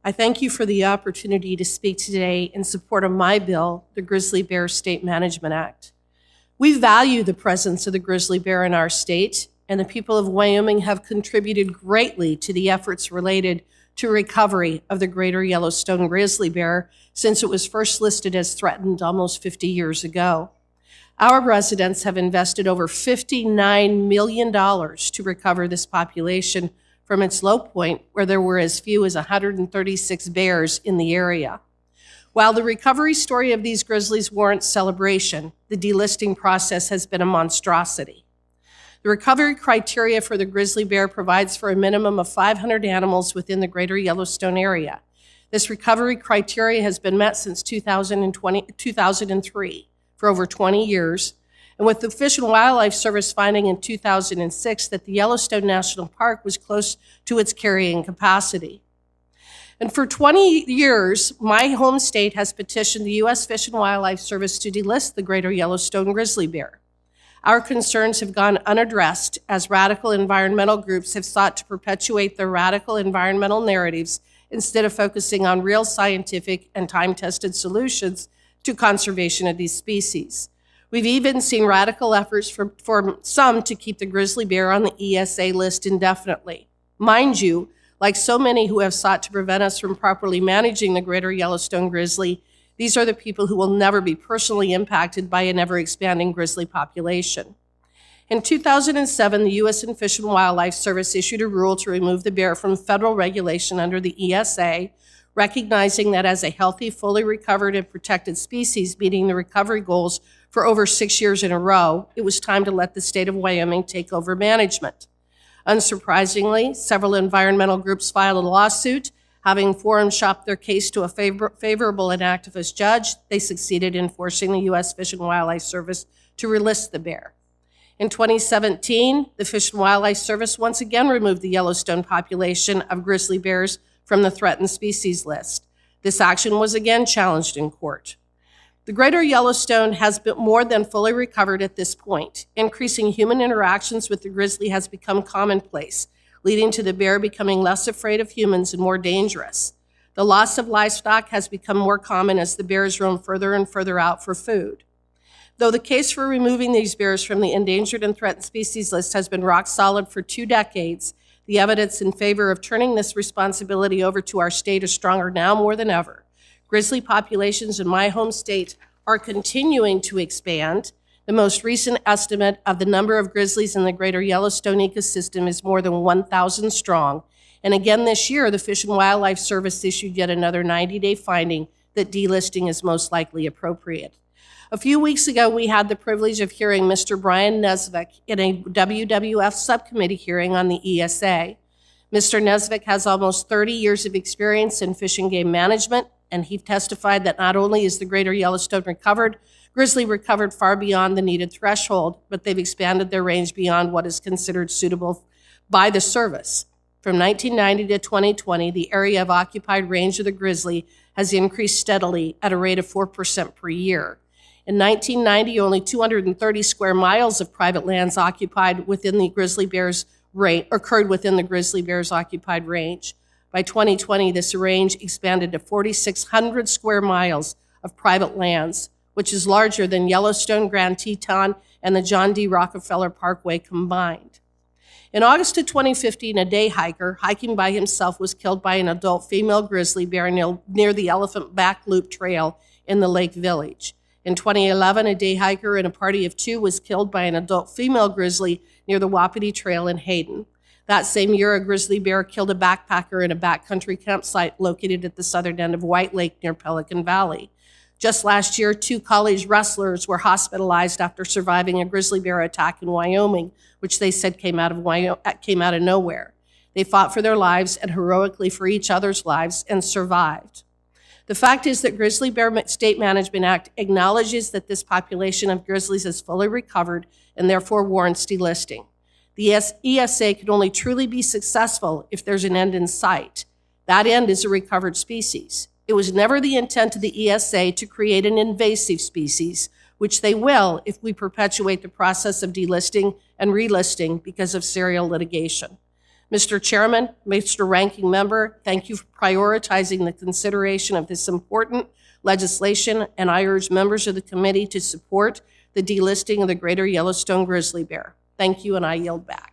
I thank you for the opportunity to speak today in support of my bill, the Grizzly Bear State Management Act. We value the presence of the grizzly bear in our state, and the people of Wyoming have contributed greatly to the efforts related to recovery of the Greater Yellowstone grizzly bear since it was first listed as threatened almost 50 years ago. Our residents have invested over $59 million to recover this population from its low point, where there were as few as 136 bears in the area. While the recovery story of these grizzlies warrants celebration, the delisting process has been a monstrosity. The recovery criteria for the grizzly bear provides for a minimum of 500 animals within the Greater Yellowstone area. This recovery criteria has been met since 2003, for over 20 years, and with the Fish and Wildlife Service finding in 2006 that the Yellowstone National Park was close to its carrying capacity. And for 20 years, my home state has petitioned the U.S. Fish and Wildlife Service to delist the Greater Yellowstone grizzly bear. Our concerns have gone unaddressed as radical environmental groups have sought to perpetuate their radical environmental narratives instead of focusing on real scientific and time-tested solutions to conservation of these species. We've even seen radical efforts from some to keep the grizzly bear on the ESA list indefinitely. Mind you, like so many who have sought to prevent us from properly managing the Greater Yellowstone grizzly, these are the people who will never be personally impacted by an ever-expanding grizzly population. In 2007, the U.S. Fish and Wildlife Service issued a rule to remove the bear from federal regulation under the ESA, recognizing that as a healthy, fully recovered, and protected species meeting the recovery goals for over 6 years in a row, it was time to let the state of Wyoming take over management. Unsurprisingly, several environmental groups filed a lawsuit. Having forum shopped their case to a favorable and activist judge, they succeeded in forcing the U.S. Fish and Wildlife Service to relist the bear. In 2017, the Fish and Wildlife Service once again removed the Yellowstone population of grizzly bears from the threatened species list. This action was again challenged in court. The Greater Yellowstone has been more than fully recovered at this point. Increasing human interactions with the grizzly has become commonplace, leading to the bear becoming less afraid of humans and more dangerous. The loss of livestock has become more common as the bears roam further and further out for food. Though the case for removing these bears from the endangered and threatened species list has been rock solid for 2 decades, the evidence in favor of turning this responsibility over to our state is stronger now more than ever. Grizzly populations in my home state are continuing to expand. The most recent estimate of the number of grizzlies in the Greater Yellowstone Ecosystem is more than 1,000 strong. And again this year, the Fish and Wildlife Service issued yet another 90-day finding that delisting is most likely appropriate. A few weeks ago, we had the privilege of hearing Mr. Brian Nesvik in a WWF subcommittee hearing on the ESA. Mr. Nesvik has almost 30 years of experience in fish and game management, and he testified that not only is the Greater Yellowstone grizzly recovered far beyond the needed threshold, but they've expanded their range beyond what is considered suitable by the service. From 1990 to 2020, the area of occupied range of the grizzly has increased steadily at a rate of 4% per year. In 1990, only 230 square miles of private lands occupied within the grizzly bear's range occurred within the grizzly bear's occupied range. By 2020, this range expanded to 4,600 square miles of private lands, which is larger than Yellowstone, Grand Teton, and the John D. Rockefeller Parkway combined. In August of 2015, a day hiker hiking by himself was killed by an adult female grizzly bear near the Elephant Back Loop Trail in the Lake Village. In 2011, a day hiker and a party of 2 was killed by an adult female grizzly near the Wapiti Trail in Hayden. That same year, a grizzly bear killed a backpacker in a backcountry campsite located at the southern end of White Lake near Pelican Valley. Just last year, 2 college wrestlers were hospitalized after surviving a grizzly bear attack in Wyoming, which they said came out of nowhere. They fought for their lives and heroically for each other's lives and survived. The fact is that Grizzly Bear State Management Act acknowledges that this population of grizzlies is fully recovered and therefore warrants delisting. The ESA can only truly be successful if there's an end in sight. That end is a recovered species. It was never the intent of the ESA to create an invasive species, which they will if we perpetuate the process of delisting and relisting because of serial litigation. Mr. Chairman, Mr. Ranking Member, thank you for prioritizing the consideration of this important legislation, and I urge members of the committee to support the delisting of the Greater Yellowstone grizzly bear. Thank you, and I yield back.